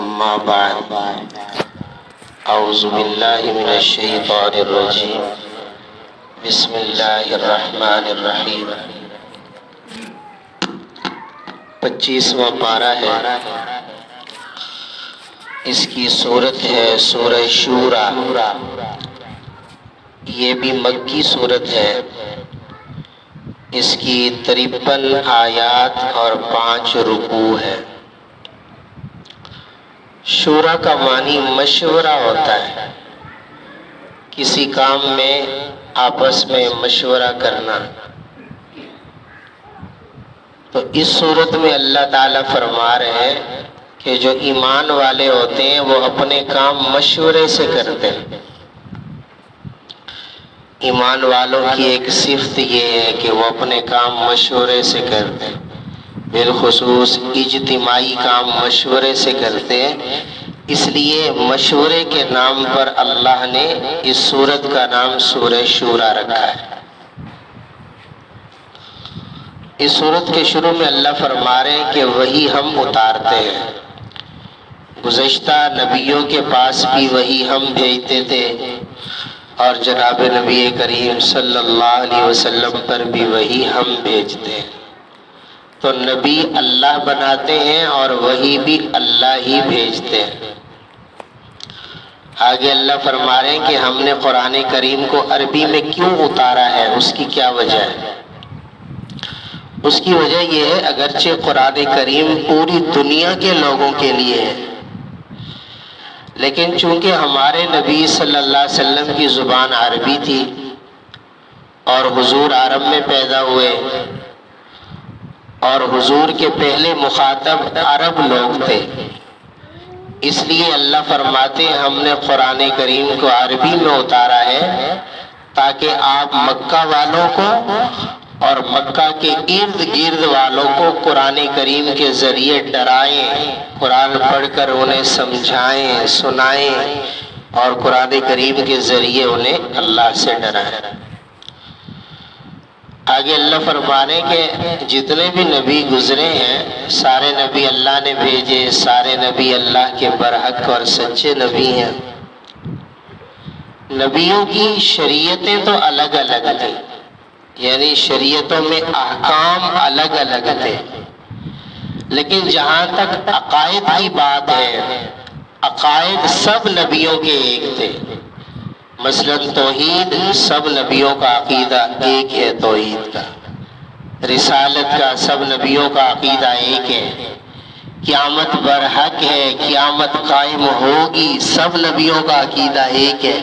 اما بعد اعوذ باللہ من الشیطان الرجیم بسم اللہ الرحمن الرحیم 25واں پارہ ہے، اس کی سورت ہے سورہ شورا۔ یہ بھی مکی سورت ہے، اس کی 53 آیات اور 5 رکوع ہے۔ شورا کا معنی مشورہ ہوتا ہے، کسی کام میں آپس میں مشورہ کرنا۔ تو اس صورت میں اللہ تعالیٰ فرما رہے ہیں کہ جو ایمان والے ہوتے ہیں وہ اپنے کام مشورے سے کرتے ہیں۔ ایمان والوں کی ایک صفت یہ ہے کہ وہ اپنے کام مشورے سے کرتے ہیں، بالخصوص اجتماعی کام مشورے سے کرتے ہیں۔ اس لیے مشورے کے نام پر اللہ نے اس سورت کا نام سورہ شورا رکھا ہے۔ اس سورت کے شروع میں اللہ فرما رہے ہیں کہ وہی ہم اتارتے ہیں، گزشتہ نبیوں کے پاس بھی وہی ہم بھیجتے تھے، اور جناب نبی کریم صلی اللہ علیہ وسلم پر بھی وہی ہم بھیجتے ہیں۔ تو نبی اللہ بناتے ہیں اور وہی بھی اللہ ہی بھیجتے ہیں۔ آگے اللہ فرما رہے ہیں کہ ہم نے قرآن کریم کو عربی میں کیوں اتارا ہے، اس کی کیا وجہ ہے؟ اس کی وجہ یہ ہے، اگرچہ قرآن کریم پوری دنیا کے لوگوں کے لیے ہے، لیکن چونکہ ہمارے نبی صلی اللہ علیہ وسلم کی زبان عربی تھی اور حضور عرب میں پیدا ہوئے، اور حضور کے پہلے مخاطب عرب لوگ تھے، اس لیے اللہ فرماتے ہیں ہم نے قرآن کریم کو عربی میں اتارا ہے تاکہ آپ مکہ والوں کو اور مکہ کے ارد گرد والوں کو قرآن کریم کے ذریعے ڈرائیں، قرآن پڑھ کر انہیں سمجھائیں، سنائیں، اور قرآن کریم کے ذریعے انہیں اللہ سے ڈرائیں۔ آگے اللہ فرمانے کہ جتنے بھی نبی گزرے ہیں سارے نبی اللہ نے بھیجے، سارے نبی اللہ کے برحق اور سچے نبی ہیں۔ نبیوں کی شریعتیں تو الگ الگ تھیں، یعنی شریعتوں میں احکام الگ الگ تھے، لیکن جہاں تک عقائد کی بات ہے، عقائد سب نبیوں کے ایک تھے۔ مثلا توحید، سب نبیوں کا عقیدہ ایک ہے، توحید کا۔ رسالت کا سب نبیوں کا عقیدہ ایک ہے۔ قیامت برحق ہے، قیامت قائم ہوگی، سب نبیوں کا عقیدہ ایک ہے۔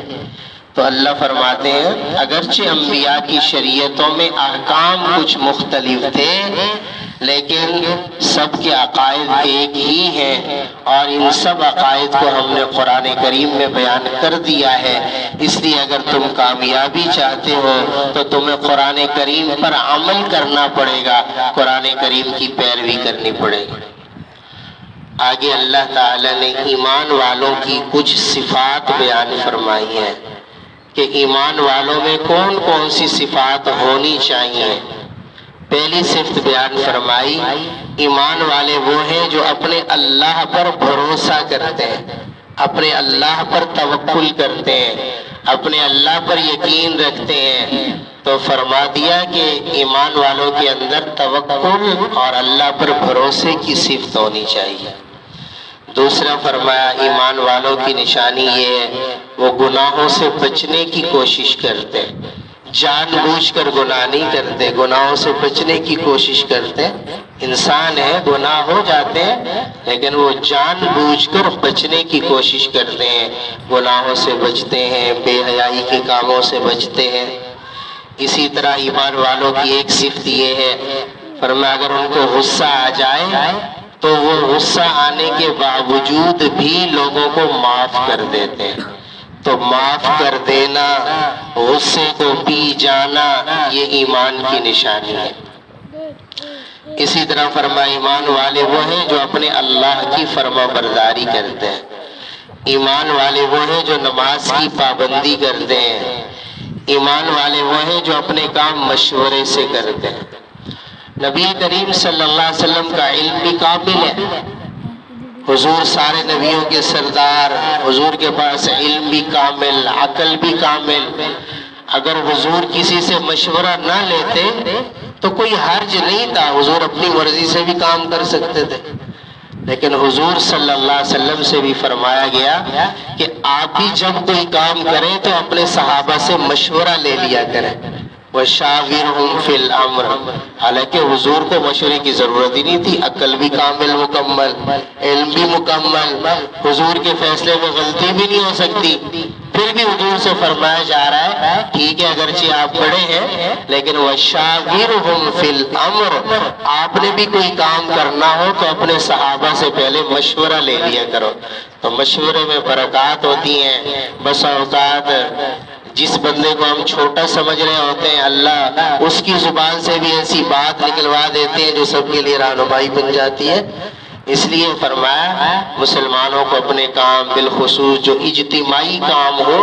تو اللہ فرماتے ہیں اگرچہ انبیاء کی شریعتوں میں احکام کچھ مختلف تھے، لیکن سب کے عقائد ایک ہی ہیں، اور ان سب عقائد کو ہم نے قرآن کریم میں بیان کر دیا ہے۔ اس لیے اگر تم کامیابی چاہتے ہو تو تمہیں قرآن کریم پر عمل کرنا پڑے گا، قرآن کریم کی پیروی کرنی پڑے گی۔ آگے اللہ تعالیٰ نے ایمان والوں کی کچھ صفات بیان فرمائی ہیں کہ ایمان والوں میں کون کون سی صفات ہونی چاہیے۔ پہلی صفت بیان فرمائی، ایمان والے وہ ہیں جو اپنے اللہ پر بھروسہ کرتے ہیں، اپنے اللہ پر توکل کرتے ہیں، اپنے اللہ پر یقین رکھتے ہیں۔ تو فرما دیا کہ ایمان والوں کے اندر توکل اور اللہ پر بھروسے کی صفت ہونی چاہیے۔ دوسرا فرمایا ایمان والوں کی نشانی یہ ہے وہ گناہوں سے بچنے کی کوشش کرتے، جان بوجھ کر گناہ نہیں کرتے، گناہوں سے بچنے کی کوشش کرتے۔ انسان ہے، گناہ ہو جاتے ہیں، لیکن وہ جان بوجھ کر بچنے کی کوشش کرتے ہیں، گناہوں سے بچتے ہیں، بے حیائی کے کاموں سے بچتے ہیں۔ اسی طرح ایمان والوں کی ایک صفت یہ ہے، فرمایا اگر ان کو غصہ آ جائے تو وہ غصہ آنے کے باوجود بھی لوگوں کو معاف کر دیتے ہیں۔ تو معاف کر دینا، غصے کو پی جانا، یہ ایمان کی نشانی ہے۔ اسی طرح فرمایا ایمان والے وہ ہیں جو اپنے اللہ کی فرما برداری کرتے ہیں، ایمان والے وہ ہیں جو نماز کی پابندی کرتے ہیں، ایمان والے وہ ہیں جو اپنے کام مشورے سے کرتے ہیں۔ نبی کریم صلی اللہ علیہ وسلم کا علم بھی کامل ہے، حضور سارے نبیوں کے سردار، حضور کے پاس علم بھی کامل، عقل بھی کامل. اگر حضور کسی سے مشورہ نہ لیتے تو کوئی حرج نہیں تھا، حضور اپنی مرضی سے بھی کام کر سکتے تھے. لیکن حضور صلی اللہ علیہ وسلم سے بھی فرمایا گیا کہ آپ بھی جب کوئی کام کریں تو اپنے صحابہ سے مشورہ لے لیا کریں. وَشَاوِرْهُمْ فِي الْأَمْرِ. حالانکہ حضور کو مشورے کی ضرورت ہی نہیں تھی، عقل بھی کامل مکمل، علم بھی مکمل، حضور کے فیصلے میں غلطی بھی نہیں ہو سکتی. پھر بھی حضور سے فرمایا جا رہا ہے ٹھیک ہے اگرچہ آپ بڑے ہیں لیکن وَشَاوِرْهُمْ فِي الْأَمْرِ. آپ نے بھی کوئی کام کرنا ہو تو اپنے صحابہ سے پہلے مشورہ لے لیا کرو. تو مشورے میں برکات ہوتی ہیں. بس اوقات جس بندے کو ہم چھوٹا سمجھ رہے ہوتے ہیں اللہ اس کی زبان سے بھی ایسی بات نکلوا دیتے ہیں جو سب کے لیے رہنمائی بن جاتی ہے. اس لیے فرمایا مسلمانوں کو اپنے کام بالخصوص جو اجتماعی کام ہو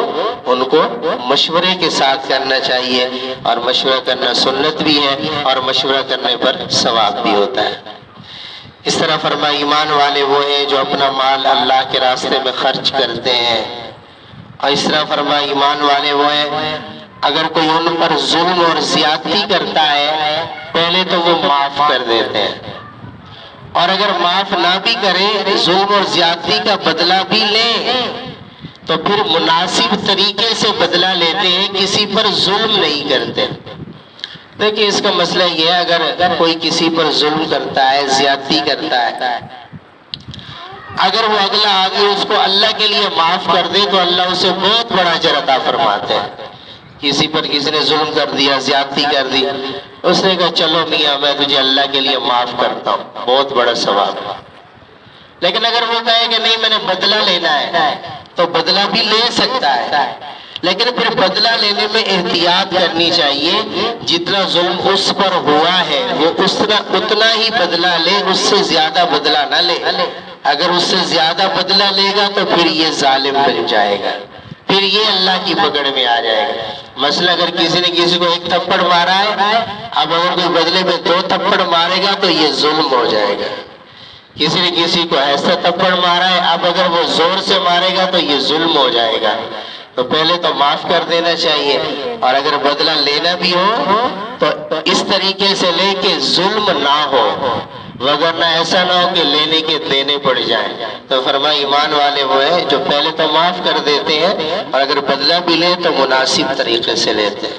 ان کو مشورے کے ساتھ کرنا چاہیے، اور مشورہ کرنا سنت بھی ہے اور مشورہ کرنے پر ثواب بھی ہوتا ہے. اس طرح فرمایا ایمان والے وہ ہیں جو اپنا مال اللہ کے راستے میں خرچ کرتے ہیں. اور اس طرح فرمایا ایمان والے وہ ہیں اگر کوئی ان پر ظلم اور زیادتی کرتا ہے پہلے تو وہ معاف کر دیتے ہیں، اور اگر معاف نہ بھی کرے ظلم اور زیادتی کا بدلہ بھی لیں تو پھر مناسب طریقے سے بدلہ لیتے ہیں، کسی پر ظلم نہیں کرتے. دیکھیں اس کا مسئلہ یہ ہے اگر کوئی کسی پر ظلم کرتا ہے، زیادتی کرتا ہے، اگر وہ اگلا آگے اس کو اللہ کے لیے معاف کر دے تو اللہ اسے بہت بڑا اجر عطا فرماتے ہیں. کسی پر کسی نے ظلم کر دیا، زیادتی کر دی، اس نے کہا چلو میاں میں تجھے اللہ کے لیے معاف کرتا ہوں، بہت بڑا ثواب. لیکن اگر وہ کہے کہ نہیں میں نے بدلہ لینا ہے تو بدلہ بھی لے سکتا ہے، لیکن پھر بدلہ لینے میں احتیاط کرنی چاہیے. جتنا ظلم اس پر ہوا ہے وہ اتنا ہی بدلہ لے، اس سے زیادہ بدلہ نہ لے. اگر اس سے زیادہ بدلہ لے گا تو پھر یہ ظالم بن جائے گا، پھر یہ اللہ کی پکڑ میں آ جائے گا. مثلا اگر کسی نے کسی کو ایک تھپڑ مارا ہے، اب اگر کوئی بدلے میں 2 تھپڑ مارے گا تو یہ ظلم ہو جائے گا. کسی نے کسی کو ایسا تھپڑ مارا ہے، اب اگر وہ زور سے مارے گا تو یہ ظلم ہو جائے گا. تو پہلے تو معاف کر دینا چاہیے، اور اگر بدلہ لینا بھی ہو تو اس طریقے سے لے کہ ظلم نہ ہو، وگرنہ ایسا نہ ہو کہ لینے کے دینے پڑ جائیں. تو فرمایا ایمان والے وہ ہیں جو پہلے تو معاف کر دیتے ہیں اور اگر بدلہ بھی لیں تو مناسب طریقے سے لیتے ہیں.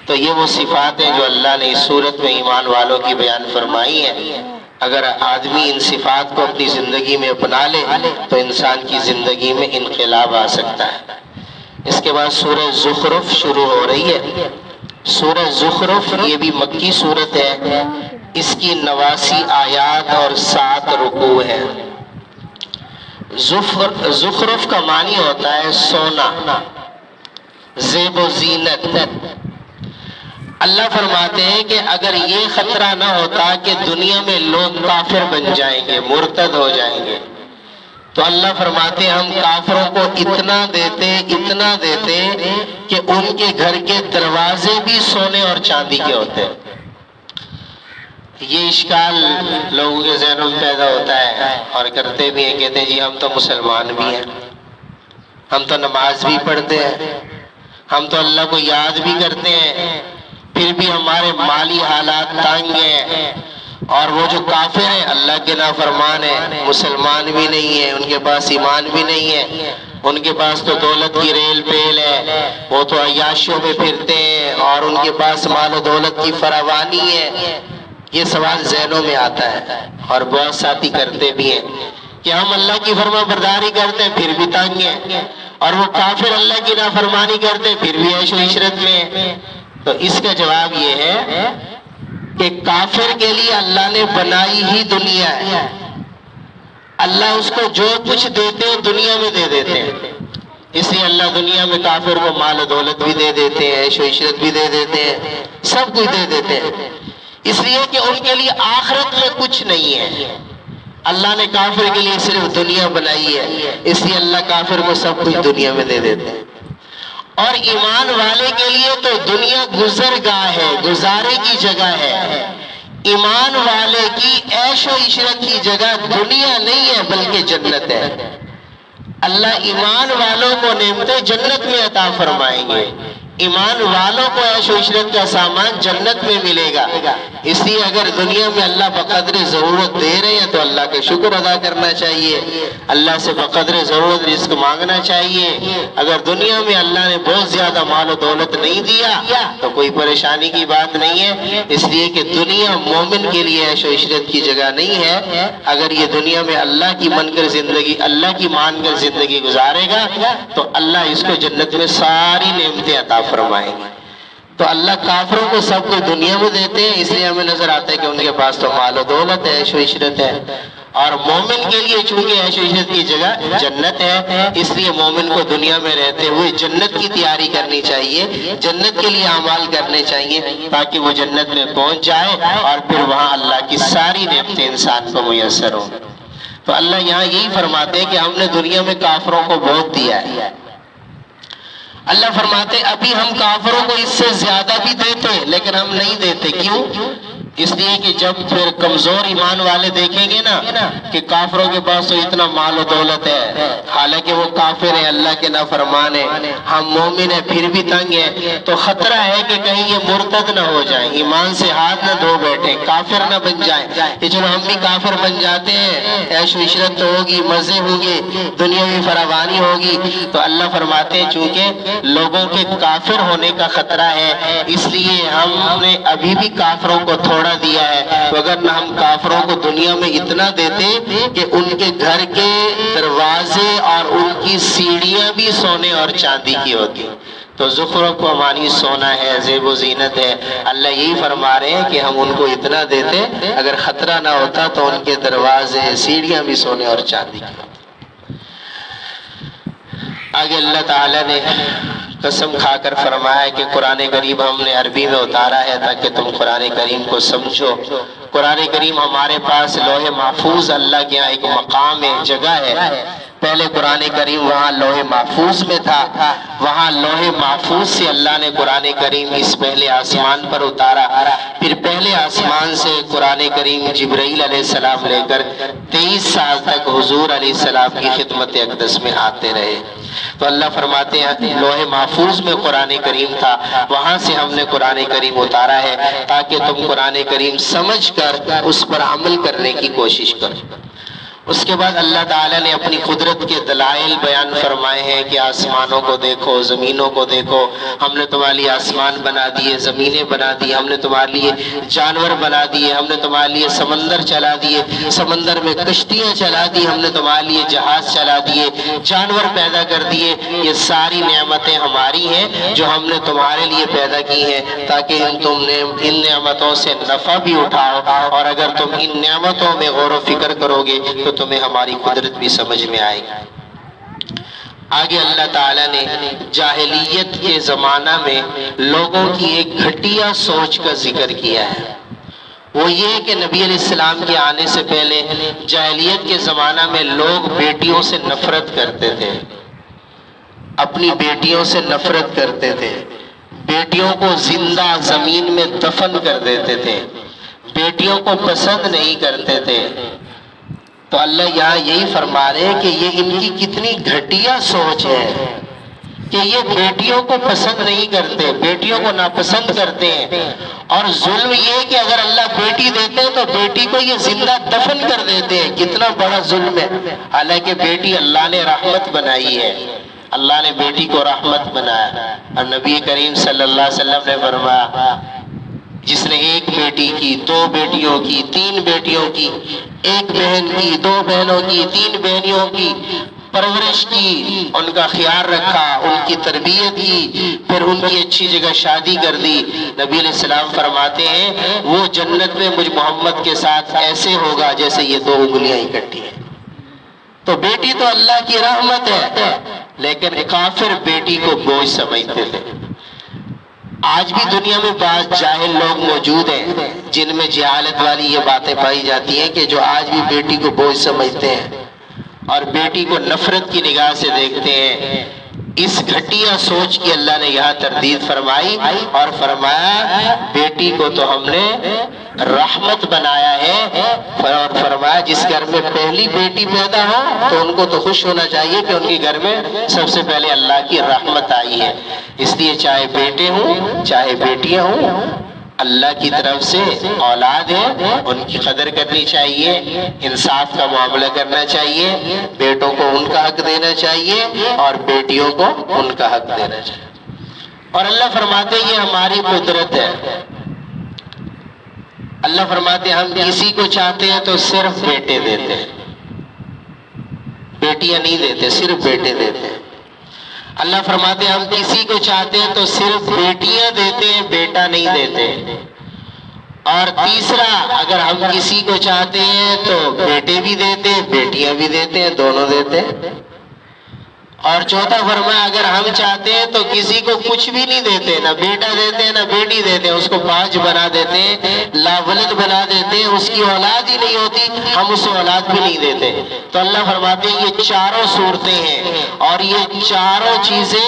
تو یہ وہ صفات ہیں جو اللہ نے اس صورت میں ایمان والوں کی بیان فرمائی ہیں. اگر آدمی ان صفات کو اپنی زندگی میں اپنا لے تو انسان کی زندگی میں انقلاب آ سکتا ہے. اس کے بعد سورہ زخرف شروع ہو رہی ہے. سورہ زخرف یہ بھی مکی صورت ہے، اس کی 89 آیات اور 7 رکوع ہے. زخرف کا معنی ہوتا ہے سونا، زیب و زینت. اللہ فرماتے ہیں کہ اگر یہ خطرہ نہ ہوتا کہ دنیا میں لوگ کافر بن جائیں گے، مرتد ہو جائیں گے، تو اللہ فرماتے ہیں ہم کافروں کو اتنا دیتے کہ ان کے گھر کے دروازے بھی سونے اور چاندی کے ہوتے ہیں. یہ اشکال لوگوں کے ذہنوں میں پیدا ہوتا ہے اور کرتے بھی ہیں، کہتے ہیں جی ہم تو مسلمان بھی ہیں، ہم تو نماز بھی پڑھتے ہیں، ہم تو اللہ کو یاد بھی کرتے ہیں، پھر بھی ہمارے مالی حالات تنگ ہیں، اور وہ جو کافر ہیں اللہ کے نافرمان ہیں، مسلمان بھی نہیں ہیں، ان کے پاس ایمان بھی نہیں ہے، ان کے پاس تو دولت کی ریل پیل ہے، وہ تو عیاشیوں میں پھرتے ہیں اور ان کے پاس مال و دولت کی فراوانی ہے. یہ سوال ذہنوں میں آتا ہے اور بہت ساتھی کرتے بھی ہیں کہ ہم اللہ کی فرما برداری کرتے ہیں پھر بھی تنگ ہیں، اور وہ کافر اللہ کی نافرمانی کرتے ہیں پھر بھی عیش و عشرت میں ہیں. تو اس کا جواب یہ ہے کہ کافر کے لیے اللہ نے بنائی ہی دنیا ہے. اللہ اس کو جو کچھ دیتے ہیں دنیا میں دے دیتے ہیں، اس لیے اللہ دنیا میں کافر کو مال و دولت بھی دے دیتے ہیں، عیش و عشرت بھی دے دیتے ہیں، سب کچھ دے دیتے ہیں، اس لیے کہ ان کے لیے آخرت میں کچھ نہیں ہے. اللہ نے کافر کے لیے صرف دنیا بنائی ہے، اس لیے اللہ کافر کو سب کچھ دنیا میں دے دیتے ہیں. اور ایمان والے کے لیے تو دنیا گزرگاہ ہے، گزارے کی جگہ ہے. ایمان والے کی عیش و عشرت کی جگہ دنیا نہیں ہے بلکہ جنت ہے۔ اللہ ایمان والوں کو نعمتیں جنت میں عطا فرمائیں گے، ایمان والوں کو عیش و عشرت کا سامان جنت میں ملے گا۔ اس لیے اگر دنیا میں اللہ بقدر ضرورت دے رہے ہیں تو اللہ کے شکر ادا کرنا چاہیے، اللہ سے بقدر ضرورت رزق مانگنا چاہیے۔ اگر دنیا میں اللہ نے بہت زیادہ مال و دولت نہیں دیا تو کوئی پریشانی کی بات نہیں ہے، اس لیے کہ دنیا مومن کے لیے عیش و عشرت کی جگہ نہیں ہے۔ اگر یہ دنیا میں اللہ کی مان کر زندگی گزارے گا تو اللہ اس کو جنت میں ساری نعمتیں عطا فرمائیں گے۔ تو اللہ کافروں کو سب کو دنیا میں دیتے ہیں، اس لیے ہمیں نظر آتا ہے کہ ان کے پاس تو مال و دولت ہے، عیش و عشرت ہے، اور مومن کے لیے چونکہ عیش و عشرت کی جگہ جنت ہے، اس لیے مومن کو دنیا میں رہتے ہوئے جنت کی تیاری کرنی چاہیے، جنت کے لیے اعمال کرنے چاہیے تاکہ وہ جنت میں پہنچ جائے اور پھر وہاں اللہ کی ساری نعمتیں انسان کو میسر ہوں۔ تو اللہ یہاں یہی فرماتے ہیں کہ ہم نے دنیا میں کافروں کو بہت دیا ہے۔ اللہ فرماتے ہیں ابھی ہم کافروں کو اس سے زیادہ بھی دیتے لیکن ہم نہیں دیتے۔ کیوں؟ اس لیے کہ جب پھر کمزور ایمان والے دیکھیں گے نا کہ کافروں کے پاس تو اتنا مال و دولت ہے، حالانکہ وہ کافر ہیں، اللہ کے نافرمان ہیں، ہم مومن ہیں پھر بھی تنگ ہیں، تو خطرہ ہے کہ کہیں یہ مرتد نہ ہو جائیں، ایمان سے ہاتھ نہ دھو بیٹھیں، کافر نہ بن جائیں کہ چلو ہم بھی کافر بن جاتے ہیں، عیش و عشرت تو ہوگی، مزے ہوں گے، دنیاوی فراوانی ہوگی۔ تو اللہ فرماتے ہیں چونکہ لوگوں کے کافر ہونے کا خطرہ ہے اس لیے ہم نے ابھی بھی کافروں کو تھوڑا دیا ہے، وگرنہ ہم کافروں کو دنیا میں اتنا دیتے کہ ان کے گھر کے دروازے اور ان کی سیڑھیاں بھی سونے اور چاندی کی ہوتی۔ تو زخرف و امانی سونا ہے، زیب و زینت ہے، اللہ یہی فرما رہے ہیں کہ ہم ان کو اتنا دیتے اگر خطرہ نہ ہوتا تو ان کے دروازے سیڑھیاں بھی سونے اور چاندی کی ہوتی۔ آگے اللہ تعالیٰ نے قسم کھا کر فرمایا کہ قرآن کریم ہم نے عربی میں اتارا ہے تاکہ تم قرآن کریم کو سمجھو۔ قرآن کریم ہمارے پاس لوح محفوظ اللہ کے یہاں ایک مقام ہے، جگہ ہے۔ پہلے قرآن کریم وہاں لوح محفوظ میں تھا، وہاں لوح محفوظ سے اللہ نے قرآن کریم اس پہلے آسمان پر اتارا، پھر پہلے آسمان سے قرآن کریم جبرائیل علیہ السلام لے کر 23 سال تک حضور علیہ السلام کی خدمت اقدس میں آتے رہے۔ تو اللہ فرماتے ہیں لوح محفوظ میں قرآن کریم تھا، وہاں سے ہم نے قرآن کریم اتارا ہے تاکہ تم قرآن کریم سمجھ کر اس پر عمل کرنے کی کوشش کرو۔ اس کے بعد اللہ تعالیٰ نے اپنی قدرت کے دلائل بیان فرمائے ہیں کہ آسمانوں کو دیکھو، زمینوں کو دیکھو، ہم نے تمہارے لیے آسمان بنا دیے، زمینیں بنا دی، ہم نے تمہارے لیے جانور بنا دیے، ہم نے تمہارے لیے سمندر چلا دیے، سمندر میں کشتیاں چلا دی، ہم نے تمہارے لیے جہاز چلا دیے، جانور پیدا کر دیے۔ یہ ساری نعمتیں ہماری ہیں جو ہم نے تمہارے لیے پیدا کی ہیں تاکہ تم نے ان نعمتوں سے نفع بھی اٹھاؤ، اور اگر تم ان نعمتوں میں غور و فکر کرو گے تو تمہیں ہماری قدرت بھی سمجھ میں آئے گی۔ آگے اللہ تعالیٰ نے جاہلیت کے زمانہ میں لوگوں کی ایک گھٹیا سوچ کا ذکر کیا ہے، وہ یہ کہ نبی علیہ السلام کے آنے سے پہلے جاہلیت کے زمانہ میں لوگ بیٹیوں سے نفرت کرتے تھے، اپنی بیٹیوں سے نفرت کرتے تھے، بیٹیوں کو زندہ زمین میں دفن کر دیتے تھے، بیٹیوں کو پسند نہیں کرتے تھے۔ تو اللہ یہاں یہی فرما رہے ہیں کہ یہ ان کی کتنی گھٹیا سوچ ہے کہ یہ بیٹیوں کو پسند نہیں کرتے، بیٹیوں کو ناپسند کرتے ہیں، اور ظلم یہ ہے کہ اگر اللہ بیٹی دیتے ہیں تو بیٹی کو یہ زندہ دفن کر دیتے ہیں۔ کتنا بڑا ظلم ہے، حالانکہ بیٹی اللہ نے رحمت بنائی ہے، اللہ نے بیٹی کو رحمت بنایا، اور نبی کریم صلی اللہ علیہ وسلم نے فرمایا جس نے ایک بیٹی کی، 2 بیٹیوں کی، 3 بیٹیوں کی، 1 بہن کی، 2 بہنوں کی، 3 بہنیوں کی پرورش کی، ان کا خیال رکھا، ان کی تربیت کی، پھر ان کی اچھی جگہ شادی کر دی، نبی علیہ السلام فرماتے ہیں وہ جنت میں مجھ محمد کے ساتھ ایسے ہوگا جیسے یہ 2 انگلیاں اکٹھی ہیں۔ تو بیٹی تو اللہ کی رحمت ہے، لیکن کافر بیٹی کو بوجھ سمجھتے تھے۔ آج بھی دنیا میں بعض جاہل لوگ موجود ہیں جن میں جہالت والی یہ باتیں پائی جاتی ہیں کہ جو آج بھی بیٹی کو بوجھ سمجھتے ہیں اور بیٹی کو نفرت کی نگاہ سے دیکھتے ہیں۔ اس گھٹیا سوچ کی اللہ نے یہاں تردید فرمائی اور فرمایا بیٹی کو تو ہم نے رحمت بنایا ہے، اور فرمایا جس گھر میں پہلی بیٹی پیدا ہو تو ان کو تو خوش ہونا چاہیے کہ ان کے گھر میں سب سے پہلے اللہ کی رحمت آئی ہے۔ اس لیے چاہے بیٹے ہوں چاہے بیٹیاں ہوں، اللہ کی طرف سے اولاد ہے، ان کی قدر کرنی چاہیے، انصاف کا معاملہ کرنا چاہیے، بیٹوں کو ان کا حق دینا چاہیے اور بیٹیوں کو ان کا حق دینا چاہیے۔ اور اللہ فرماتے ہیں یہ ہماری قدرت ہے۔ اللہ فرماتے ہیں ہم کسی کو چاہتے ہیں تو صرف بیٹے دیتے ہیں، بیٹیاں نہیں دیتے، صرف بیٹے دیتے ہیں۔ اللہ فرماتے ہیں ہم کسی کو چاہتے ہیں تو صرف بیٹیاں دیتے ہیں، بیٹا نہیں دیتے۔ اور تیسرا، اگر ہم کسی کو چاہتے ہیں تو بیٹے بھی دیتے ہیں بیٹیاں بھی دیتے ہیں، دونوں دیتے ہیں۔ اور چوتھا فرمایا اگر ہم چاہتے ہیں تو کسی کو کچھ بھی نہیں دیتے، نہ بیٹا دیتے ہیں نہ بیٹی دیتے ہیں، اس کو باج بنا دیتے ہیں، لاولد بنا دیتے ہیں، اس کی اولاد ہی نہیں ہوتی، ہم اسے اولاد بھی نہیں دیتے۔ تو اللہ فرماتے ہیں یہ چاروں صورتیں ہیں اور یہ چاروں چیزیں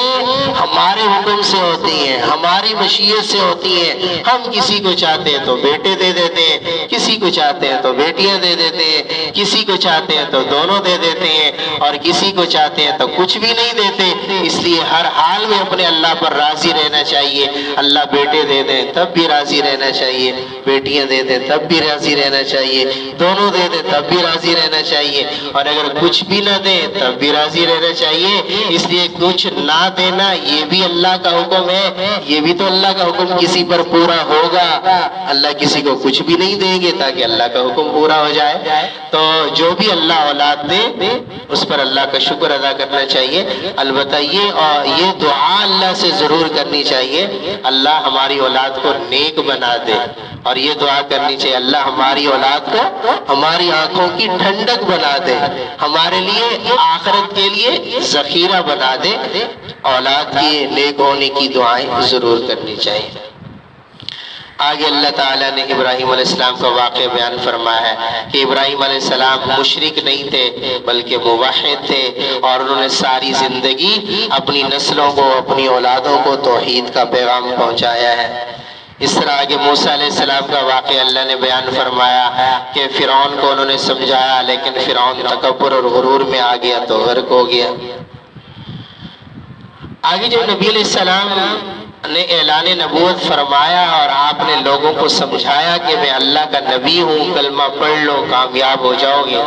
ہمارے حکم سے ہوتی ہیں، ہماری مشیت سے ہوتی ہیں۔ ہم کسی کو چاہتے ہیں تو بیٹے دے دیتے ہیں، کسی کو چاہتے ہیں تو بیٹیاں دے دیتے ہیں، کسی کو چاہتے ہیں تو دونوں دے دیتے ہیں، اور کسی کو چاہتے ہیں تو کچھ بھی نہیں دیتے۔ اس لیے ہر حال میں اپنے اللہ پر راضی رہنا چاہیے۔ اللہ بیٹے دے دیں تب بھی راضی رہنا چاہیے، بیٹیاں دے دیں تب بھی راضی رہنا چاہیے، دونوں دے دیں تب بھی راضی رہنا چاہیے، اور اگر کچھ بھی نہ دیں تب بھی راضی رہنا چاہیے۔ اس لیے کچھ نہ دینا یہ بھی اللہ کا حکم ہے، یہ بھی تو اللہ کا حکم کسی پر پورا ہوگا۔ اللہ کسی کو کچھ بھی نہیں دیں گے تاکہ اللہ کا حکم پورا ہو جائے۔ تو جو بھی اللہ اولاد دے اس پر اللہ کا شکر ادا کرنا چاہیے۔ البتہ یہ دعا اللہ سے ضرور کرنی چاہیے، اللہ ہماری اولاد کو نیک بنا دے، اور یہ دعا کرنی چاہیے اللہ ہماری اولاد کو ہماری آنکھوں کی ٹھنڈک بنا دے، ہمارے لیے آخرت کے لیے ذخیرہ بنا دے۔ اولاد کی نیک ہونے کی دعائیں ضرور کرنی چاہیے۔ آگے اللہ تعالیٰ نے ابراہیم علیہ السلام کا واقعہ بیان فرمایا ہے کہ ابراہیم علیہ السلام مشرک نہیں تھے بلکہ موحد تھے، اور انہوں نے ساری زندگی اپنی نسلوں کو اپنی اولادوں کو توحید کا پیغام پہنچایا ہے۔ اس طرح آگے موسیٰ علیہ السلام کا واقعہ اللہ نے بیان فرمایا کہ فرعون کو انہوں نے سمجھایا لیکن فرعون تکبر اور غرور میں آ گیا تو غرق ہو گیا۔ آگے جب نبی علیہ السلام نے اعلان نبوت فرمایا اور آپ نے لوگوں کو سمجھایا کہ میں اللہ کا نبی ہوں، کلمہ پڑھ لو کامیاب ہو جاؤ گے،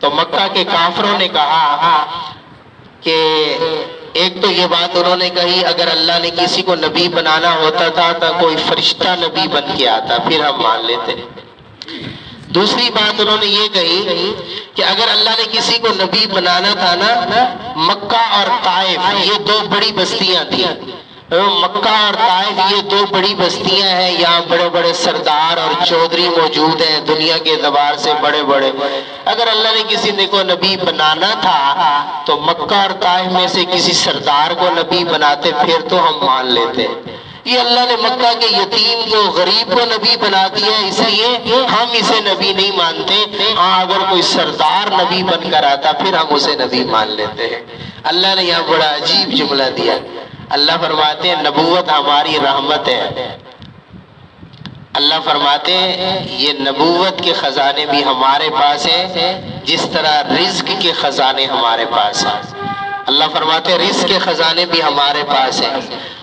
تو مکہ کے کافروں نے کہا کہ ایک تو یہ بات انہوں نے کہی اگر اللہ نے کسی کو نبی بنانا ہوتا تھا تو کوئی فرشتہ نبی بن کے آتا پھر ہم مان لیتے۔ دوسری بات انہوں نے یہ کہی کہ اگر اللہ نے کسی کو نبی بنانا تھا نا، مکہ اور طائف یہ دو بڑی بستیاں تھیں، مکہ اور طائف یہ دو بڑی بستیاں ہیں، یہاں بڑے بڑے سردار اور چودھری موجود ہیں دنیا کے اعتبار سے بڑے بڑے۔ اگر اللہ نے کسی کو نبی بنانا تھا تو مکہ اور طائف میں سے کسی سردار کو نبی بناتے پھر تو ہم مان لیتے۔ یہ اللہ نے مکہ کے یتیم کو غریب کو نبی بنا دیا اس لیے ہم اسے نبی نہیں مانتے۔ ہاں اگر کوئی سردار نبی بن کر آتا پھر ہم اسے نبی مان لیتے ہیں۔ اللہ نے یہاں بڑا عجیب جملہ دیا۔ اللہ فرماتے ہیں نبوت ہماری رحمت ہے۔ اللہ فرماتے ہیں یہ نبوت کے خزانے بھی ہمارے پاس ہیں جس طرح رزق کے خزانے ہمارے پاس ہیں۔ اللہ فرماتے ہیں رزق کے خزانے بھی ہمارے پاس ہیں،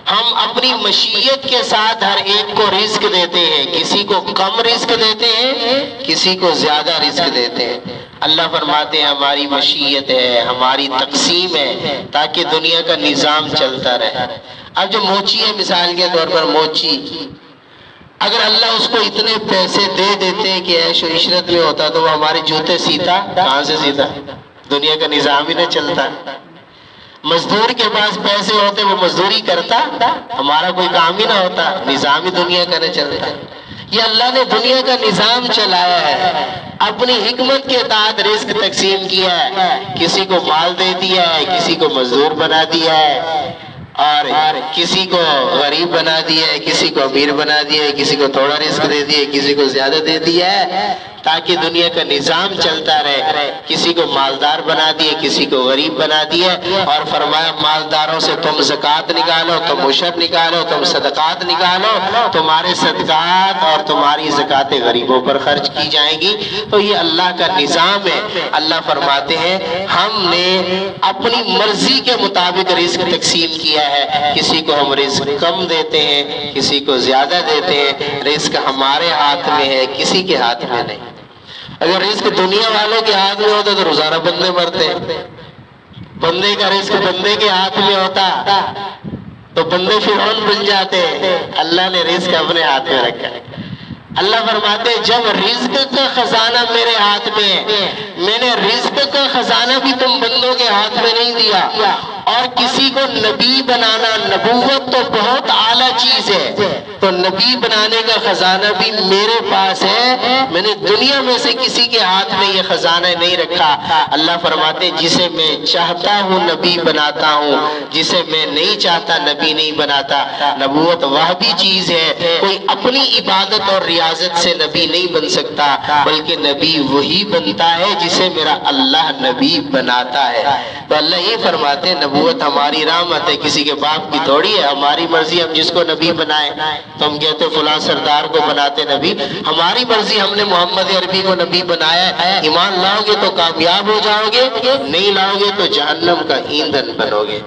ہم اپنی مشیت کے ساتھ ہر ایک کو رزق دیتے ہیں، کسی کو کم رزق دیتے ہیں کسی کو زیادہ رزق دیتے ہیں۔ اللہ فرماتے ہیں ہماری مشیت ہے، ہماری تقسیم ہے تاکہ دنیا کا نظام چلتا رہے۔ اب جو موچی ہے مثال کے طور پر موچی، اگر اللہ اس کو اتنے پیسے دے دیتے کہ عیش و عشرت میں ہوتا تو وہ ہمارے جوتے سیتا کہاں سے سیتا؟ دنیا کا نظام ہی نہ چلتا۔ مزدور کے پاس پیسے ہوتے وہ مزدوری کرتا، ہمارا کوئی کام ہی نہ ہوتا، نظام ہی دنیا کا نہ چلتا۔ یہ اللہ نے دنیا کا نظام چلایا ہے، اپنی حکمت کے تحت رزق تقسیم کیا ہے، کسی کو مال دے دیا ہے، کسی کو مزدور بنا دیا ہے، اور کسی کو غریب بنا دیا ہے، کسی کو امیر بنا دیا ہے، کسی کو تھوڑا رزق دے دیا ہے، کسی کو زیادہ دے دیا ہے۔ تاکہ دنیا کا نظام چلتا رہے. کسی کو مالدار بنا دیے، کسی کو غریب بنا دیے، اور فرمایا مالداروں سے تم زکوٰۃ نکالو، تم عشر نکالو، تم صدقات نکالو، تمہارے صدقات اور تمہاری زکوٰۃ غریبوں پر خرچ کی جائیں گی. تو یہ اللہ کا نظام ہے. اللہ فرماتے ہیں ہم نے اپنی مرضی کے مطابق رزق تقسیم کیا ہے. کسی کو ہم رزق کم دیتے ہیں، کسی کو زیادہ دیتے ہیں. رزق ہمارے ہاتھ میں ہے، کسی کے ہاتھ میں نہیں. اگر رزق دنیا والوں کے ہاتھ میں ہوتا تو روزانہ بندے مرتے. بندے کا رزق بندے کے ہاتھ میں ہوتا تو بندے فرعون بن جاتے. اللہ نے رزق اپنے ہاتھ میں رکھا. اللہ فرماتے جب رزق کا خزانہ میرے ہاتھ میں ہے، میں نے رزق کا خزانہ بھی تم بندوں کے ہاتھ میں نہیں دیا. اور کسی کو نبی بنانا، نبوت تو بہت اعلیٰ چیز ہے، تو نبی بنانے کا خزانہ بھی میرے پاس ہے. میں نے دنیا میں سے کسی کے ہاتھ میں یہ خزانہ نہیں رکھا. اللہ فرماتے جسے میں چاہتا ہوں نبی بناتا ہوں، جسے میں نہیں چاہتا نبی نہیں بناتا. نبوت وہ بھی چیز ہے، کوئی اپنی عبادت اور ریاضت سے نبی نہیں بن سکتا، بلکہ نبی وہی بنتا ہے جسے میرا اللہ نبی بناتا ہے. تو اللہ یہ فرماتے نبوت ہماری رحمت ہے، کسی کے باپ کی تھوڑی ہے. ہماری مرضی ہم جس کو نبی بنائیں. تو ہم کہتے فلاں سردار کو بناتے نبی، ہماری مرضی ہم نے محمد عربی کو نبی بنایا ہے. ایمان لاؤ گے تو کامیاب ہو جاؤ گے، نہیں لاؤ گے تو جہنم کا ایندھن بنو گے.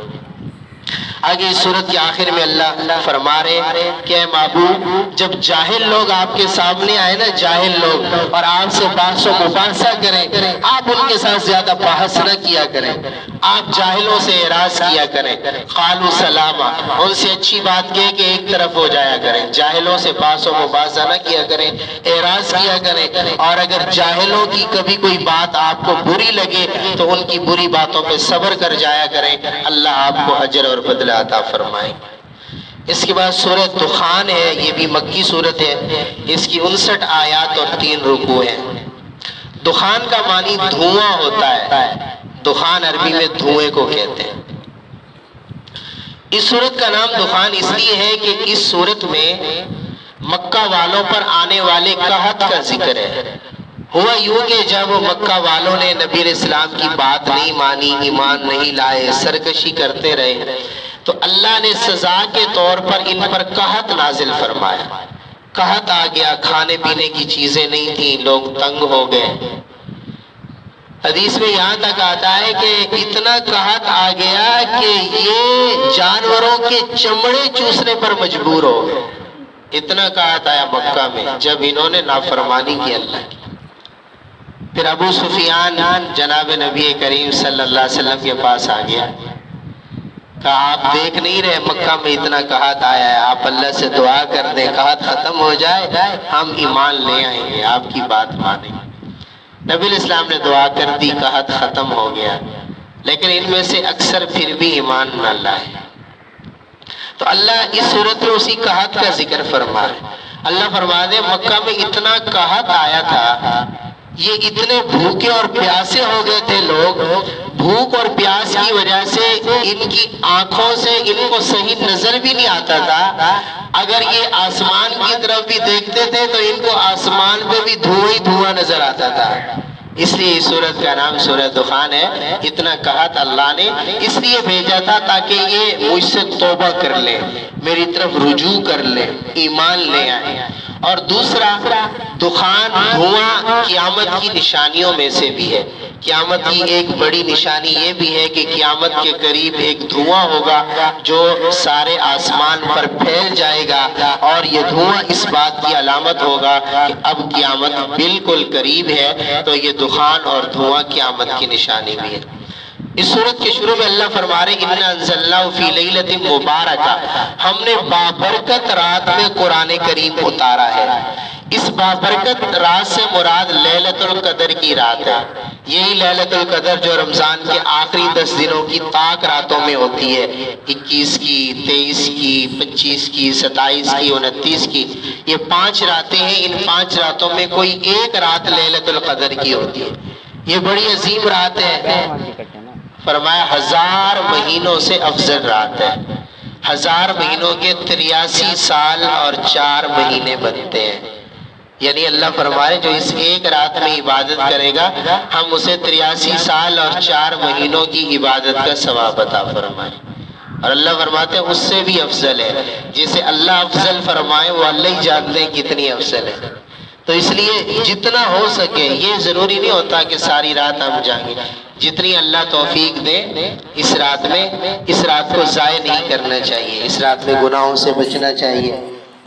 آگے اس سورت کے آخر میں اللہ فرما رہے کہ اے معبود جب جاہل لوگ آپ کے سامنے آئے نا، جاہل لوگ، اور آپ سے بحث و مباحثہ کریں، آپ ان کے ساتھ زیادہ بحث نہ کیا کریں. آپ جاہلوں سے اعراض کیا کریں. قالوا سلاما، ان سے اچھی بات کہہ کے ایک طرف ہو جایا کریں. جاہلوں سے بحث و مباحثہ نہ کیا کریں، اعراض کیا کریں. اور اگر جاہلوں کی کبھی کوئی بات آپ کو بری لگے تو ان کی بری باتوں پہ صبر کر جایا کریں. اللہ آپ کو اجر اور بدلہ عطا فرمائے. اس کے بعد سورہ دخان ہے، یہ بھی مکی سورت ہے. اس کی 59 آیات اور 3 رکوع ہیں. دخان کا معنی دھواں ہوتا ہے. دخان عربی میں دھوئے کو کہتے ہیں. اس سورت کا نام دخان اس لیے ہے کہ اس سورت میں مکہ والوں پر آنے والے قحط کا ذکر ہے. ہوا یوں کہ جب مکہ والوں نے نبی علیہ السلام کی بات نہیں مانی، ایمان نہیں لائے، سرکشی کرتے رہے، تو اللہ نے سزا کے طور پر ان پر قحط نازل فرمایا. قحط آ گیا، کھانے پینے کی چیزیں نہیں تھیں، لوگ تنگ ہو گئے. حدیث میں یہاں تک آتا ہے کہ اتنا قحط آ گیا کہ یہ جانوروں کے چمڑے چوسنے پر مجبور ہو گئے. اتنا قحط آیا مکہ میں جب انہوں نے نافرمانی کی اللہ کی. پھر ابو سفیان جناب نبی کریم صلی اللہ علیہ وسلم کے پاس آ گیا، کہا آپ دیکھ نہیں رہے مکہ میں اتنا قحط آیا ہے، آپ اللہ سے دعا کر دیں قحط ختم ہو جائے، ہم ایمان لے آئیں گے، آپ کی بات مانیں گے. نبی علیہ السلام نے دعا کر دی، قحط ختم ہو گیا. لیکن ان میں سے اکثر پھر بھی ایمان نہ لائے. تو اللہ اس صورت میں اسی قحط کا ذکر فرما رہے. اللہ فرما دے مکہ میں اتنا قحط آیا تھا، یہ اتنے بھوکے اور پیاسے ہو گئے تھے لوگ. بھوک اور پیاس کی وجہ سے ان کی آنکھوں سے ان کو صحیح نظر بھی نہیں آتا تھا. اگر یہ آسمان کی طرف بھی دیکھتے تھے تو ان کو آسمان پہ بھی دھواں ہی دھواں نظر آتا تھا. اس لیے اس سورت کا نام سورہ دخان ہے. اتنا قحط اللہ نے اس لیے بھیجا تھا تاکہ یہ مجھ سے توبہ کر لیں، میری طرف رجوع کر لیں، ایمان لے آئیں. اور دوسرا دخان دھواں قیامت کی نشانیوں میں سے بھی ہے. قیامت کی ایک بڑی نشانی یہ بھی ہے کہ قیامت کے قریب ایک دھواں ہوگا جو سارے آسمان پر پھیل جائے گا، اور یہ دھواں اس بات کی علامت ہوگا کہ اب قیامت بالکل قریب ہے. تو یہ دخان اور دھواں قیامت کی نشانی بھی ہے. اس سورت کے شروع میں اللہ فرما رہے اِنَّا أَنزَلْنَاهُ فِي لَيْلَةٍ مُبَارَكَةٍ، ہم نے بابرکت رات میں قرآن کریم اتارا ہے. اس بابرکت رات سے مراد لیلۃ القدر کی رات ہے. یہی لیلۃ القدر جو رمضان کے آخری 10 دنوں کی طاق راتوں میں ہوتی ہے، 21 کی، 23 کی، 25 کی، 27 کی، 29 کی، یہ 5 راتیں ہیں. ان 5 راتوں میں کوئی ایک رات لیلۃ القدر کی ہوتی ہے. یہ بڑی عظیم رات ہے. فرمایا 1000 مہینوں سے افضل رات ہے. 1000 مہینوں کے 83 سال اور 4 مہینے بنتے ہیں. یعنی اللہ فرمائے جو اس ایک رات میں عبادت کرے گا ہم اسے 83 سال اور 4 مہینوں کی عبادت کا ثواب عطا فرمائے. اور اللہ فرماتے ہیں اس سے بھی افضل ہے. جسے اللہ افضل فرمائے وہ اللہ ہی جانتے ہیں کتنی افضل ہے. تو اس لیے جتنا ہو سکے، یہ ضروری نہیں ہوتا کہ ساری رات ہم جائیں گے، جتنی اللہ توفیق دے اس رات میں، اس رات کو ضائع نہیں کرنا چاہیے. اس رات میں گناہوں سے بچنا چاہیے.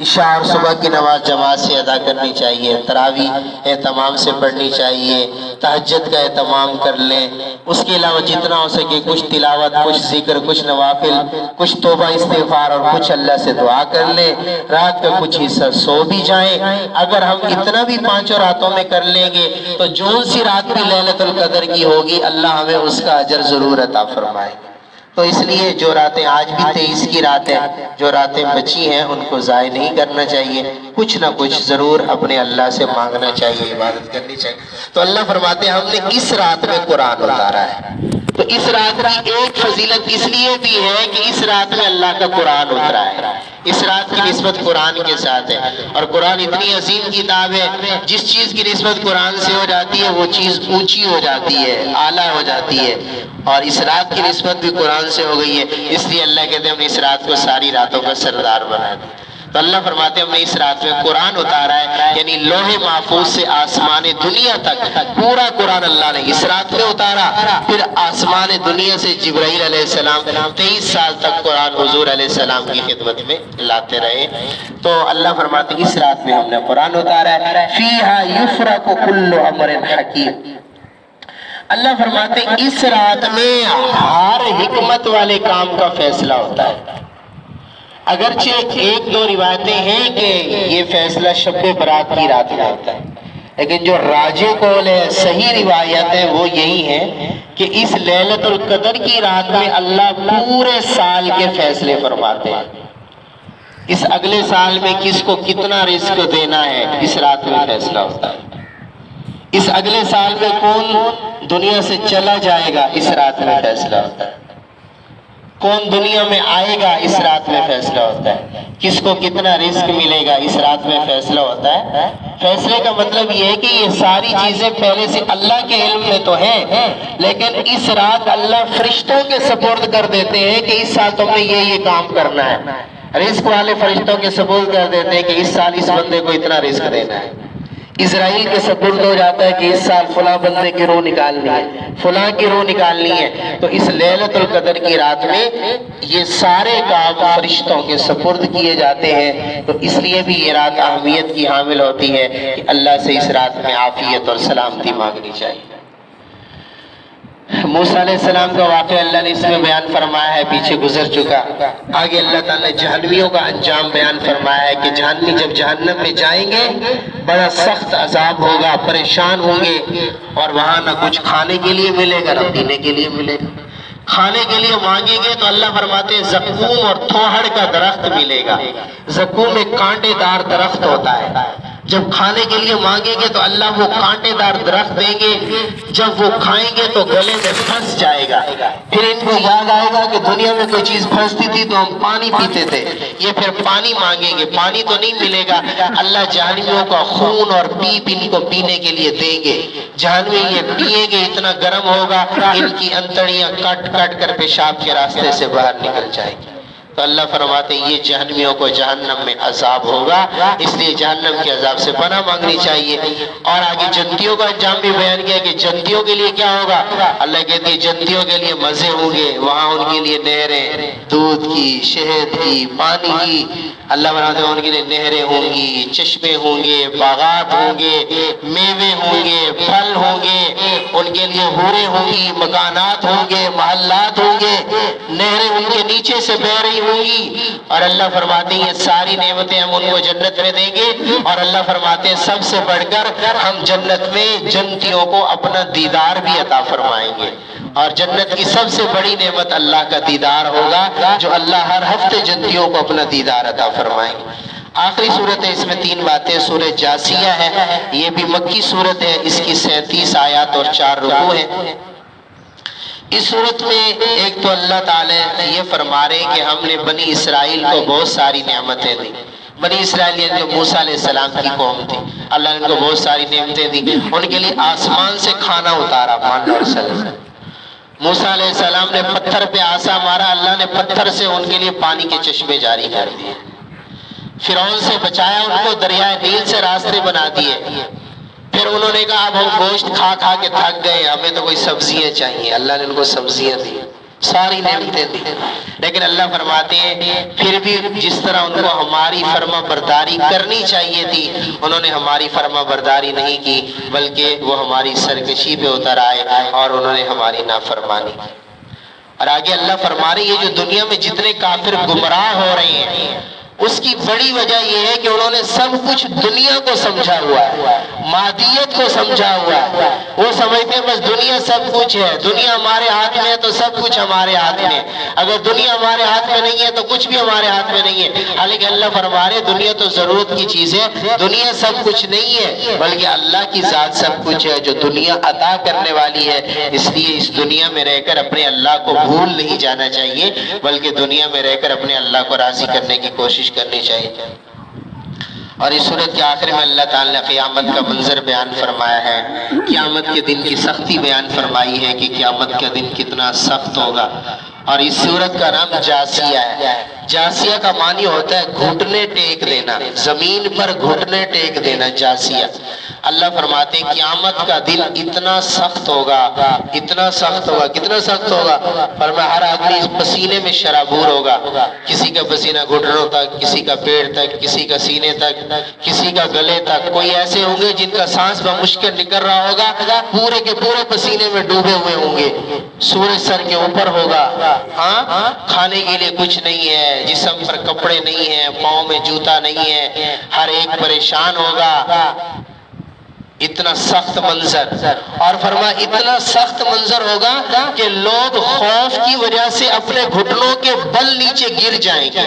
عشاء اور صبح کی نماز جماعت سے ادا کرنی چاہیے. تراویح اہتمام سے پڑھنی چاہیے. تہجد کا اہتمام کر لیں. اس کے علاوہ جتنا ہو سکے کچھ تلاوت، کچھ ذکر، کچھ نوافل، کچھ توبہ استغفار اور کچھ اللہ سے دعا کر لیں. رات کا کچھ حصہ سو بھی جائیں. اگر ہم اتنا بھی 5 راتوں میں کر لیں گے تو جون سی رات بھی لیلۃ القدر کی ہوگی، اللہ ہمیں اس کا اجر ضرور عطا فرمائے. تو اس لیے جو راتیں آج بھی 23 کی رات ہے، جو راتیں بچی ہیں ان کو ضائع نہیں کرنا چاہیے. کچھ نہ کچھ ضرور اپنے اللہ سے مانگنا چاہیے، عبادت کرنی چاہیے. تو اللہ فرماتے ہیں ہم نے اس رات میں قرآن اتارا ہے. تو اس رات کی ایک فضیلت اس لیے بھی ہے کہ اس رات میں اللہ کا قرآن اترا ہے. اس رات کی نسبت قرآن کے ساتھ ہے. اور قرآن اتنی عظیم کتاب ہے، جس چیز کی نسبت قرآن سے ہو جاتی ہے وہ چیز اونچی ہو جاتی ہے، اعلیٰ ہو جاتی ہے. اور اس رات کی نسبت بھی قرآن سے ہو گئی ہے. اس لیے اللہ کہتے ہیں ہم نے اس رات کو ساری راتوں کا سردار بنا دیا. تو اللہ فرماتے ہیں ہم نے اس رات میں قرآن اتارا ہے، یعنی لوح محفوظ سے آسمان دنیا تک پورا قرآن اللہ نے اس رات میں اتارا. پھر آسمان دنیا سے جبرائیل علیہ السلام 23 سال تک قرآن حضور علیہ السلام کی خدمت میں لاتے رہے. تو اللہ فرماتے ہیں اس رات میں ہم نے قرآن اتارا ہے. فیہا یفرق کل امر حکیم. اللہ فرماتے ہیں اس رات میں ہر حکمت والے کام کا فیصلہ ہوتا ہے. اگرچہ 1-2 روایتیں ہیں کہ یہ فیصلہ شب برات کی رات میں ہوتا ہے، لیکن جو راجح قول ہے، صحیح روایت ہے، وہ یہی ہے کہ اس لیلۃ القدر کی رات میں اللہ پورے سال کے فیصلے فرماتے ہیں. اس اگلے سال میں کس کو کتنا رزق دینا ہے اس رات میں فیصلہ ہوتا ہے. اس اگلے سال میں کون دنیا سے چلا جائے گا اس رات میں فیصلہ ہوتا ہے. کون دنیا میں آئے گا اس رات میں فیصلہ ہوتا ہے. کس کو کتنا رزق ملے گا اس رات میں فیصلہ ہوتا ہے. فیصلے کا مطلب یہ ہے کہ یہ ساری چیزیں پہلے سے اللہ کے علم میں تو ہیں، لیکن اس رات اللہ فرشتوں کے سپرد کر دیتے ہیں کہ اس سال تم نے یہ کام کرنا ہے. رزق والے فرشتوں کے سپرد کر دیتے ہیں کہ اس سال اس بندے کو اتنا رزق دینا ہے. اسرائیل کے سپرد ہو جاتا ہے کہ اس سال فلاں بندے کی روح نکالنی ہے، فلاں کی روح نکالنی ہے. تو اس لیلۃ القدر کی رات میں یہ سارے کام فرشتوں کے سپرد کیے جاتے ہیں. تو اس لیے بھی یہ رات اہمیت کی حامل ہوتی ہے کہ اللہ سے اس رات میں عافیت اور سلامتی مانگنی چاہیے. موسیٰ علیہ السلام کا واقعہ اللہ نے اس میں بیان فرمایا ہے، پیچھے گزر چکا. آگے اللہ تعالیٰ نے جہنمیوں کا انجام بیان فرمایا ہے کہ جہنمی جب جہنم میں جائیں گے بڑا سخت عذاب ہوگا، پریشان ہوں گے، اور وہاں نہ کچھ کھانے کے لیے ملے گا نہ پینے کے لیے ملے گا. کھانے کے لیے مانگیں گے تو اللہ فرماتے ہیں زقوم اور تھوہڑ کا درخت ملے گا. زقوم ایک کانٹے دار درخت ہوتا ہے. جب کھانے کے لیے مانگیں گے تو اللہ وہ کانٹے دار درخت دیں گے. جب وہ کھائیں گے تو گلے میں پھنس جائے گا. پھر ان کو یاد آئے گا کہ دنیا میں کوئی چیز پھنستی تھی تو ہم پانی پیتے تھے. یہ پھر پانی مانگیں گے، پانی تو نہیں ملے گا. اللہ جہنمیوں کا خون اور پیپ ان کو پینے کے لیے دیں گے. جہنمی یہ پیئیں گے، اتنا گرم ہوگا ان کی انتڑیاں کٹ کٹ کر پیشاب کے راستے سے باہر نکل جائیں گی. تو اللہ فرماتے ہیں یہ جہنمیوں کو جہنم میں عذاب ہوگا، اس لیے جہنم کے عذاب سے پناہ مانگنی چاہیے. اور آگے جنتیوں کا انجام بھی بیان کیا کہ جنتیوں کے لیے کیا ہوگا. اللہ کہتے ہیں جنتیوں کے لیے مزے ہوں گے، وہاں ان کے لیے نہریں دودھ کی، شہد کی، پانی کی. اللہ فرماتے ہیں ان کے لیے نہریں ہوں گی، چشمے ہوں گے، باغات ہوں گے، میوے ہوں گے، پھل ہوں گے. ان کے لیے حوریں ہوں گی، مکانات ہوں گے، محلات ہوں گے، نہریں ان کے نیچے سے بہہ رہی ہوں گی. اور اللہ فرماتے ہیں یہ ساری نعمتیں ہم ان کو جنت میں دیں گے. اور اللہ فرماتے ہیں سب سے بڑھ کر ہم جنت میں جنتیوں کو اپنا دیدار بھی عطا فرمائیں گے. اور جنت کی سب سے بڑی نعمت اللہ کا دیدار ہوگا، جو اللہ ہر ہفتے جنتیوں کو اپنا دیدار عطا فرمائیں گے. آخری صورت ہے، اس میں 3 باتیں. سورہ جاسیہ ہے، یہ بھی مکی صورت ہے. اس کی 37 آیات اور 4 رکوع ہیں. اس صورت میں ایک تو اللہ تعالیٰ یہ فرما رہے ہیں کہ ہم نے بنی اسرائیل کو بہت ساری نعمتیں دی. بنی اسرائیلیت جو موسیٰ علیہ السلام کی قوم تھی، اللہ نے ان کو بہت ساری نعمتیں دی، ان کے لیے آسمان سے کھانا اتارا، مان اور سلام۔ موسیٰ علیہ السلام نے پتھر پہ عصا مارا، اللہ نے پتھر سے ان کے لیے پانی کے چشمے جاری کر دیے۔ فرعون سے بچایا ان کو، دریائے نیل سے راستے بنا دیے۔ پھر انہوں نے کہا اب ہم گوشت کھا کھا کے تھک گئے، ہمیں تو کوئی سبزیاں چاہیے، اللہ نے ان کو سبزیاں دی، ساری نعمتیں دی۔ لیکن اللہ فرماتے ہیں پھر بھی جس طرح ان کو ہماری فرما برداری کرنی چاہیے تھی، انہوں نے ہماری فرما برداری نہیں کی، بلکہ وہ ہماری سرکشی پہ اتر آئے اور انہوں نے ہماری نافرمانی۔ اور آگے اللہ فرما رہے ہیں یہ جو دنیا میں جتنے کافر گمراہ ہو رہے ہیں، اس کی بڑی وجہ یہ ہے کہ انہوں نے سب کچھ دنیا کو سمجھا ہوا ہے، مادیت کو سمجھا ہوا ہے۔ وہ سمجھتے ہیں بس دنیا سب کچھ ہے، دنیا ہمارے ہاتھ میں ہے تو سب کچھ ہمارے ہاتھ میں ہے، اگر دنیا ہمارے ہاتھ میں نہیں ہے تو کچھ بھی ہمارے ہاتھ میں نہیں ہے۔ حالانکہ اللہ فرما رہے دنیا تو ضرورت کی چیز ہے، دنیا سب کچھ نہیں ہے، بلکہ اللہ کی ذات سب کچھ ہے جو دنیا عطا کرنے والی ہے۔ اس لیے اس دنیا میں رہ کر اپنے اللہ کو بھول نہیں جانا چاہیے، بلکہ دنیا میں رہ کر اپنے اللہ کو راضی کرنے کی کوشش کرنی چاہیے۔ اور اس سورت کے آخر میں اللہ تعالیٰ نے قیامت کا منظر بیان فرمایا ہے، قیامت کے دن کی سختی بیان فرمائی ہے کہ قیامت کا دن کتنا سخت ہوگا۔ اور اس سورت کا نام جاسیہ ہے۔ جاسیہ کا معنی ہوتا ہے گھٹنے ٹیک دینا، زمین پر گھٹنے ٹیک دینا، جاسیہ۔ اللہ فرماتے ہیں قیامت کا دن اتنا سخت ہوگا، اتنا سخت ہوگا، کتنا سخت ہوگا؟ فرمایا ہر آدمی پسینے میں شرابور ہوگا، کسی کا پسینہ گھٹنوں تک، کسی کا پیٹ تک، کسی کا سینے تک، کسی کا گلے تک۔ کوئی ایسے ہوں گے جن کا سانس بمشکل نکل رہا ہوگا، پورے کے پورے پسینے میں ڈوبے ہوئے ہوں گے، سورج سر کے اوپر ہوگا، ہاں کھانے کے لیے کچھ نہیں ہے، جسم پر کپڑے نہیں ہیں، پاؤں میں جوتا نہیں ہے، ہر ایک پریشان ہوگا۔ اتنا سخت منظر، اور فرمایا اتنا سخت منظر ہوگا کہ لوگ خوف کی وجہ سے اپنے گھٹنوں کے بل نیچے گر جائیں گے،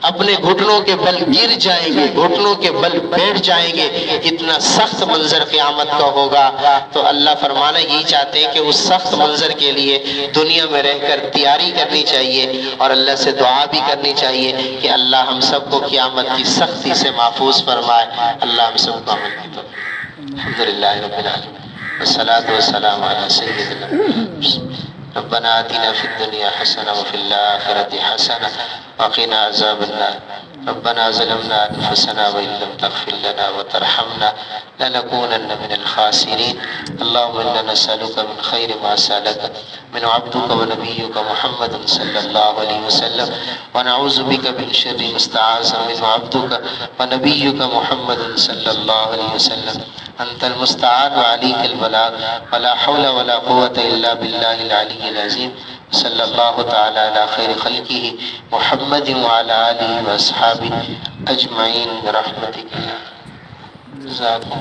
اپنے گھٹنوں کے بل گر جائیں گے، گھٹنوں کے بل بیٹھ جائیں گے، اتنا سخت منظر قیامت کا ہوگا۔ تو اللہ فرمانا یہی چاہتے ہیں کہ اس سخت منظر کے لیے دنیا میں رہ کر تیاری کرنی چاہیے اور اللہ سے دعا بھی کرنی چاہیے کہ اللہ ہم سب کو قیامت کی سختی سے محفوظ فرمائے۔ اللہ ہم سب کو عمل کی توفیق۔ الحمدللہ رب العالمین والصلاة والسلام علی سیدنا ربنا آتنا فی الدنیا حسنہ وفی الآخرۃ حسنہ وقنا عذاب النار ربنا ظلمنا انفسنا وان لم تغفر لنا وترحمنا لنكونن من الخاسرین اللهم انا نسألك من خیر ما سألك من عبدك ونبيك محمد صلی اللہ علیہ وسلم ونعوذ بك من شر ما استعاذ منه عبدك ونبيك محمد صلی اللہ علیہ وسلم انت المستعان وعليك البلاغ ولا حول ولا قوة الا بالله العلي العظيم صلی اللہ تعالی علی خیر خلقہ محمد وعلی آلہ واصحابہ اجمعین برحمتک جزاکم